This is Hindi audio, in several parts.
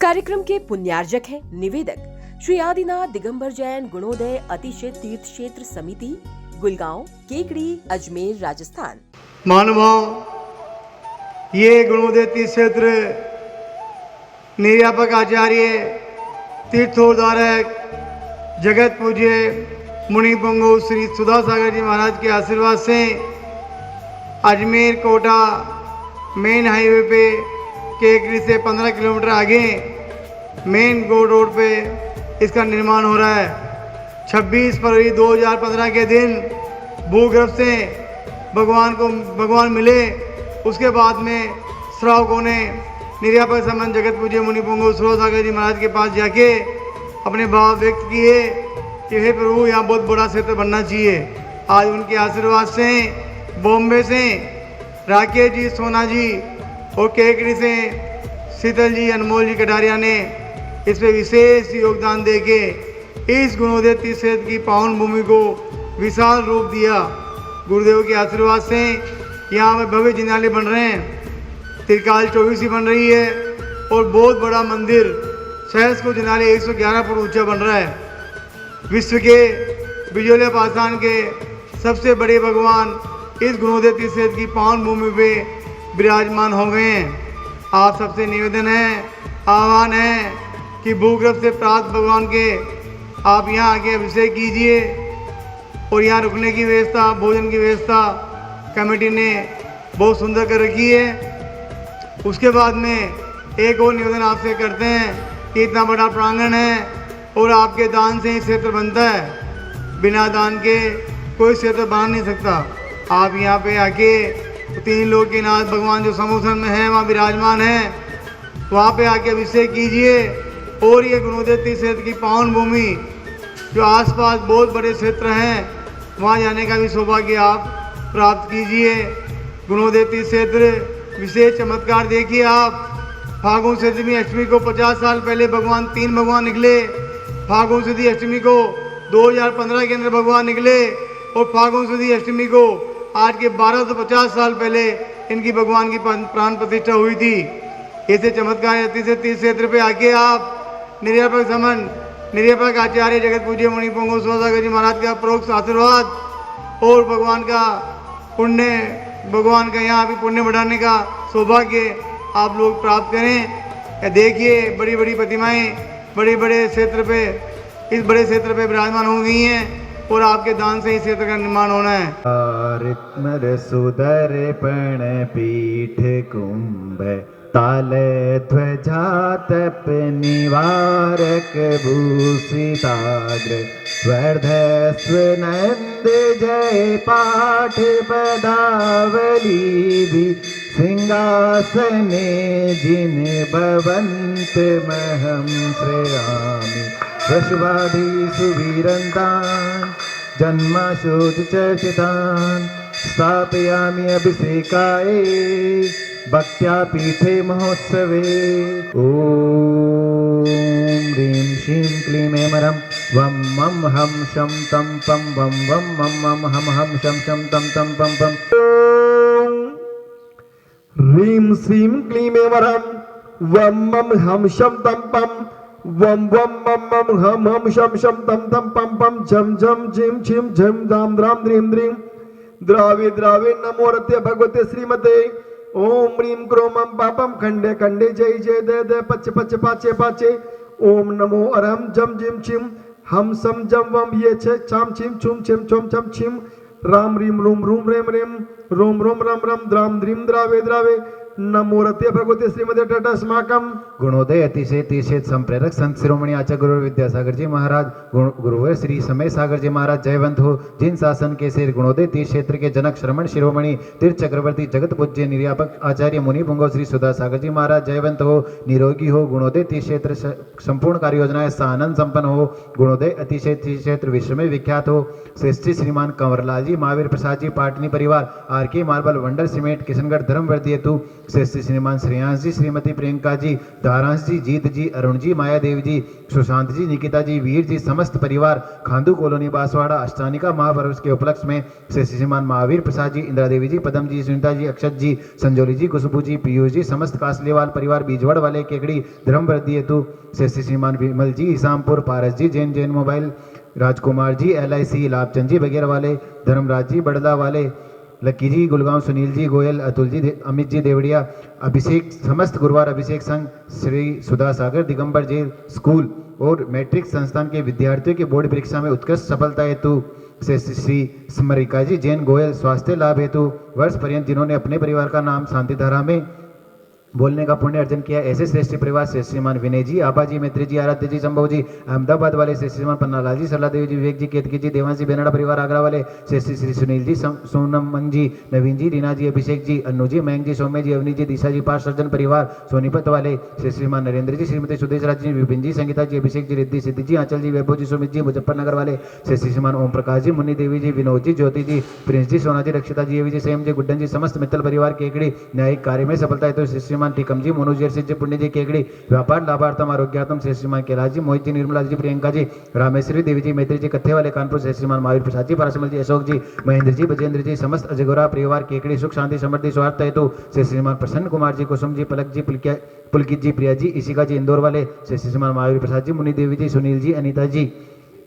कार्यक्रम के पुण्यार्जक हैं निवेदक श्री आदिनाथ दिगंबर जैन गुणोदय अतिशय तीर्थ क्षेत्र समिति, गुलगांव, केकड़ी, अजमेर, राजस्थान। महानुभाव, ये गुणोदय तीर्थ क्षेत्र निर्यापक आचार्य तीर्थोद्धारक जगत पूज्य मुनि पुंगु श्री सुधा सागर जी महाराज के आशीर्वाद से अजमेर कोटा मेन हाईवे पे केकड़ी से 15 किलोमीटर आगे मेन रोड पे इसका निर्माण हो रहा है। 26 फरवरी 2015 के दिन भूगर्भ से भगवान मिले। उसके बाद में श्रावकों ने निर्यापक संबंध जगत पूज्य मुनि पुंगु सुधा सागर जी महाराज के पास जाके अपने भाव व्यक्त किए कि हे प्रभु, यहाँ बहुत बड़ा क्षेत्र बनना चाहिए। आज उनके आशीर्वाद से बॉम्बे से राकेश जी, सोना जी और केकड़ी से शीतल जी, अनमोल जी कटारिया ने इसमें विशेष योगदान देके इस गुणोदय तीर्थ क्षेत्र की पावन भूमि को विशाल रूप दिया। गुरुदेव के आशीर्वाद से यहाँ में भव्य जिनालय बन रहे हैं, त्रिकाल 24 बन रही है और बहुत बड़ा मंदिर सहस को जिनालय 111 फुट ऊंचा बन रहा है। विश्व के बिजोले पाषाण के सबसे बड़े भगवान इस गुणोदय तीर्थ क्षेत्र की पावन भूमि पे विराजमान हो गए हैं। आप सबसे निवेदन है, आह्वान है कि भूगर्भ से प्राप्त भगवान के आप यहाँ आके अभिषेक कीजिए और यहाँ रुकने की व्यवस्था, भोजन की व्यवस्था कमेटी ने बहुत सुंदर कर रखी है। उसके बाद में एक और निवेदन आपसे करते हैं कि इतना बड़ा प्रांगण है और आपके दान से ही क्षेत्र बनता है। बिना दान के कोई क्षेत्र बना नहीं सकता। आप यहाँ पे आके 3 लोक के नाथ भगवान जो समुद्र में है वहाँ विराजमान है, वहाँ पे आके अभिषेक कीजिए और ये गुणोदय तीर्थ क्षेत्र की पावन भूमि जो आसपास बहुत बड़े क्षेत्र हैं वहाँ जाने का भी सौभाग्य आप प्राप्त कीजिए। गुणोदय तीर्थ क्षेत्र विशेष चमत्कार देखिए आप। फागुन सदी अष्टमी को 50 साल पहले तीन भगवान निकले। फागुन सदी अष्टमी को 2015 के अंदर भगवान निकले और फागुन सदी अष्टमी को आज के 1250 साल पहले इनकी भगवान की प्राण प्रतिष्ठा हुई थी। ऐसे चमत्कार तीर्थ क्षेत्र पे आके आप निर्यापक आचार्य जगत पूज्य मुनि पुंगु सुधा सागर जी महाराज का प्रोक्त आशीर्वाद और भगवान का यहाँ भी पुण्य बढ़ाने का सौभाग्य आप लोग प्राप्त करें। देखिए बड़ी बड़ी प्रतिमाएं बड़े क्षेत्र पे, इस बड़े क्षेत्र पे विराजमान हो गई हैं और आपके दान से इस क्षेत्र का निर्माण होना है। सुदर्पण पीठ कुंभ ताले ध्वजा तप निवारक भूषिताग्र वर्धस्व नंद जय पाठ पदावली भी सिंहासने जिन भवंत महं श्रेयामि वशवाधी सुवीरन्तान् जन्मशोध चर्चितान् स्थापयामि अभिषेकाय भक्त्या पीठे महोत्सवे। ओम ह्रीं श्रीं क्लीं ऐं मरं वं मं हम शं तं पं वं वं मं मं हम हम शं शं तं तं पं पं। ह्रीं श्रीं क्लीं ऐं मरं वं मं हम शं तं पं वं वं मं मं हम हम शं शं तं तं पं पं झं झं झिं झिं झं धाम द्रां द्रीं द्रीं द्रावे द्रावे नमो रते भगवते श्रीमते। ओम ह्रीं क्रों मं पापं खंडे खंडे जय जय दे दे पच पच पाचे पाचे। ओम नमो अरहं जम जिम छिम हम सम जम वम ये छे चाम छिम छुम छिम चोम चम छिम राम रीम रूम रूम रेम रेम रोम रोम रम रम द्राम द्रीम द्रावे द्रावे नमो रते भगवते श्रीमते टाटा स्माकम। गुणोदय अतिशय तीर्थ संप्रेरक संत शिरोमणि आचार्य गुरु विद्यासागर जी महाराज गुरुवर श्री समय सागर जी महाराज जयवंत हो। जिन शासन के सिर गुणोदय तीर्थ क्षेत्र के जनक श्रमण शिरोमणि तीर्थ चक्रवर्ती जगत पूज्य निर्यापक आचार्य मुनि पुंगव श्री सुधा सागर जी महाराज जयवंत हो, निरोगी हो। गुणोदय तीर्थ क्षेत्र संपूर्ण कार्य योजनाएं सानंद संपन्न हो। गुणोदय अतिशय तीर्थ क्षेत्र विश्व में विख्यात हो। श्रेष्ठी श्रीमान कंवरलाल जी, महावीर प्रसाद जी, पाटनी परिवार, आर के मार्बल, वंडर सीमेंट, किशनगढ़, धर्मवर्ती हेतु श्री श्रीमान श्रेयांश जी, श्रीमती प्रियंका जी, धारांश जी, जीत जी, अरुण जी, माया देवी जी, सुशांत जी, निकिता जी, वीर जी, समस्त परिवार खांदू कॉलोनी बांसवाड़ा अष्टानिका महापर्व के उपलक्ष्य में श्री श्रीमान महावीर प्रसाद जी, इंदिरा देवी जी, पदम जी, सुनीता जी, अक्षत जी, संजोली जी, खुशबू जी, पीयूष जी, समस्त कासलेवाल परिवार बीजवड़ वाले केकड़ी धर्म वृद्धि हेतु श्री श्रीमान विमल जी, ईसामपुर, पारस जी, जैन मोबाइल, राजकुमार जी, LIC, लाभचंद जी वगैरह वाले, धर्मराज जी, बड़ला वाले, लक्की जी, गुलगांव, सुनील जी, गोयल, अतुल जी, अमित जी, देवड़िया, अभिषेक, समस्त गुरुवार अभिषेक संघ, श्री सुधा सागर दिगंबर जेल स्कूल और मैट्रिक संस्थान के विद्यार्थियों की बोर्ड परीक्षा में उत्कृष्ट सफलता हेतु श्री स्मरिका जी, जैन गोयल, स्वास्थ्य लाभ हेतु वर्ष पर्यंत जिन्होंने अपने परिवार का नाम शांतिधारा में बोलने का पुण्य अर्जन किया, ऐसे श्रेष्ठ परिवार श्री श्रीमान विनय जी, आबा जी, मैत्री जी, आराध्य जी, संभव जी, अहमदाबाद वाले श्री श्रीमान पन्नालाल जी, सरला देवी जी, विवेक जी, केतकी जी, देवांशी बेनाडा परिवार आगरा वाले श्री सुनील जी, सोनमन जी, नवीन जी, रीना जी, अभिषेक जी, अन्नू जी, मयंक जी, सौम्य जी, अवनी जी, दिशा जी, 5 सर्जन परिवार सोनीपत वाले श्री श्रीमान नरेंद्र जी, श्रीमती सुदेश राज जी, विपिन जी, संगीता जी, अभिषेक जी, रिद्धि सिद्धि जी, आंचल जी, वैभव जी, सुमित जी, मुजफ्फरनगर वाले श्री श्रीमान ओम प्रकाश जी, मुन्नी देवी जी, विनोद जी, ज्योति जी, प्रिंस जी, सोना जी, रक्षिता जी, एवी जी, सेम जी, गुड्डन जी, समस्त मित्तल परिवार केकड़ी न्यायिक कार्य में सफलता हेतु श्री श्रीमान टीकम जी, मनोज जी, पुण्य जी, केकड़ी व्यापार लाभार्थम आरोग्यार्थम श्री श्रीमान कैलाश जी, मोहित जी, निर्मला जी, प्रियंका जी, रामेश्वरी देवी जी, मैत्री जी, कत्थे वाले कानपुर श्री श्रीमान महावीर प्रसाद जी, पराशमल जी, अशोक जी, महेंद्र जी, बजेंद्र जी, समस्त अजगोरा परिवार केकड़ी सुख शांति समृद्धि स्वार्थ हेतु श्री श्रीमान प्रसन्न कुमार जी, कुसुम जी, पलक जी, पुलकित जी, प्रिया जी, इशिका जी, इंदौर वाले श्री श्रीमान महावीर प्रसाद जी, मुनि देवी जी, सुनील जी, अनीता जी,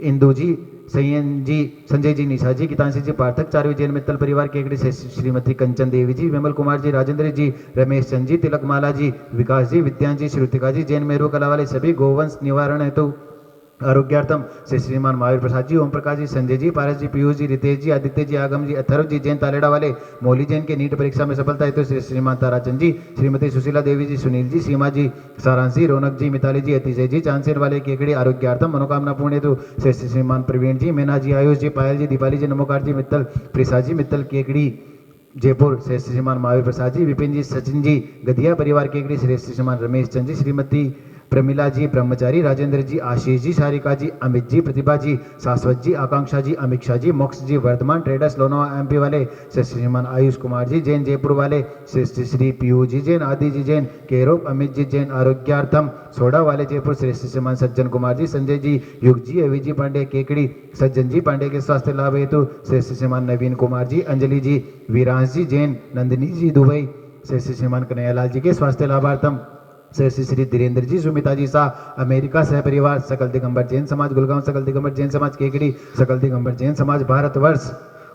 इंदू जी, सयन जी, संजय जी, निशा जी, कितांशी जी, पार्थक, चारवी जैन मित्तल परिवार केकड़ी से श्रीमती कंचन देवी जी, विमल कुमार जी, राजेंद्र जी, रमेश चंद जी, तिलकमाला जी, विकास जी, विद्यान जी, श्रुतिका जी, जैन मेरू कला वाले सभी गोवंश निवारण हेतु आरोग्यार्थम श्री श्रीमान महावीर प्रसाद जी, ओम प्रकाश जी, संजय जी, पारस जी, पीयूष जी, रितेश जी, आदित्य जी, आगम जी, अथर्व जी, जैन तालेड़ा वाले मौली जैन के नीट परीक्षा में सफलता हेतु श्री श्रीमान ताराचंद जी, श्रीमती सुशीला देवी जी, सुनील जी, सीमा जी, सारांश जी, रौनक जी, मिताली जी, अतिशय जी, चांदसेर वाले केकड़ी आरोग्यार्थम मनोकामना पूर्ण हेतु श्री श्रीमान प्रवीण जी, मीना जी, आयुष जी, पायल जी, दीपाली जी, नमोकार जी, मित्तल प्रसाद जी, मित्तल केकड़ी जयपुर श्री श्रीमान महावीर प्रसाद जी, विपिन जी, सचिन जी, गधिया परिवार केकड़ी श्री श्रीमान रमेश चंद जी, श्रीमती प्रमिला जी, ब्रह्मचारी, राजेंद्र जी, आशीष जी, सारिका जी, अमित जी, प्रतिभा जी, शाश्वत जी, आकांक्षा जी, अमीक्षा जी, मोक्ष जी, वर्धमान ट्रेडर्स लोनावा MP वाले श्री श्रीमान आयुष कुमार जी, जैन जयपुर वाले श्री पीयू जी, जैन आदि जी, जैन केरोप, अमित जी, जैन आरोग्यार्थम सोडा वाले जयपुर श्री श्रीमान सज्जन कुमार जी, संजय जी, युग जी, अवि जी पांडे केकड़ी, सज्जन जी पांडे के स्वास्थ्य लाभ हेतु श्री श्रीमान नवीन कुमार जी, अंजलि जी, वीरांश जी, जैन, नंदिनी जी, दुबई श्री श्रीमान कन्हैयालाल जी के स्वास्थ्य लाभार्थम श्री धीरेन्द्र जी, सुमिता जी शाह, अमेरिका सह परिवार सकल दिगंबर जैन समाज, गुलगांव सकल दिगंबर जैन समाज केकड़ी, सकल दिगंबर जैन समाज भारतवर्ष,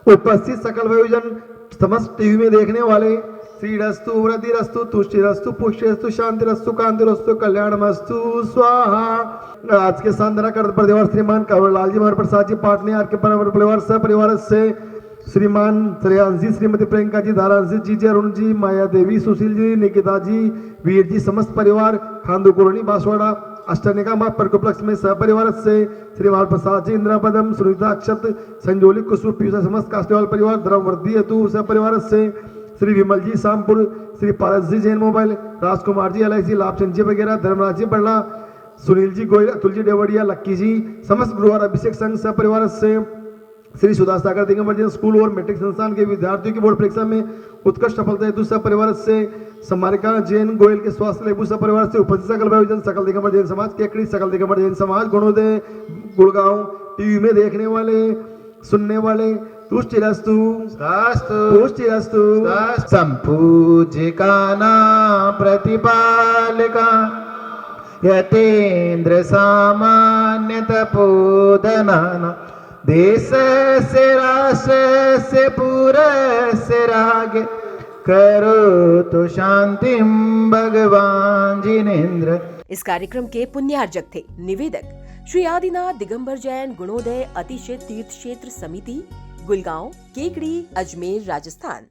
उपस्थित सकल वयोजन समस्त टीवी में देखने वाले श्रीरस्तु, वृद्धिरस्तु, तुष्टिरस्तु, पुष्टिरस्तु, शांतिरस्तु, कांतिरस्तु, कल्याणमस्तु स्वाहा। आज के शानदार कर्तव्य दिवस श्रीमान कंवरलाल जी, महावीर प्रसाद जी, पाटने आर के परिवार सह परिवार से श्रीमान श्रेयांश जी, श्रीमती प्रियंका जी, धारांशी जी, अरुण जी, माया देवी, सुशील जी, निकिता जी, वीर जी, समस्त परिवार खांदू कॉलोनी बांसवाड़ा अष्टनिका महापर्व के उपलक्ष्य में सहपरिवार से श्रीमान प्रसाद जी, इंदिरा पदम, सुनीता, अक्षत, संजोली, कुसुम, पीयूष, समस्त कास्टेवाल परिवार धर्म वृद्धि हेतु सहपरिवार से श्री विमल जी, शामपुर, श्री पारस जी, जैन मोबाइल, राजकुमार जी, LIC, लाभचंद जी वगैरह, धर्मराज जी, बड़ला, सुनील जी, गोयल, अतुल जी, देवड़िया, लक्की जी, समस्त गुरुवार अभिषेक संघ सहपरिवार से श्री सुधा सागर दिगंबर जैन स्कूल और मैट्रिक संस्थान के विद्यार्थियों की बोर्ड परीक्षा में उत्कृष्ट सफलता हेतु सब परिवार से समारिका जैन गोयल के स्वास्थ्य लेबू सब परिवार से उपस्थित सकल वयोजन सकल दिगंबर जैन समाज केकड़ी, सकल दिगंबर जैन समाज गुणोदय गुड़गांव टीवी में देखने वाले सुनने वाले तुष्टिरस्तु तुष्टिरस्तु संपूजिका प्रतिपालिका यतेन्द्र सामान्य तपोधना देश से राष्ट्र से पूरे से रागे करो तो शांति भगवान जिनेन्द्र। इस कार्यक्रम के पुण्यार्जक थे निवेदक श्री आदिनाथ दिगंबर जैन गुणोदय अतिशय तीर्थ क्षेत्र समिति, गुलगांव, केकड़ी, अजमेर, राजस्थान।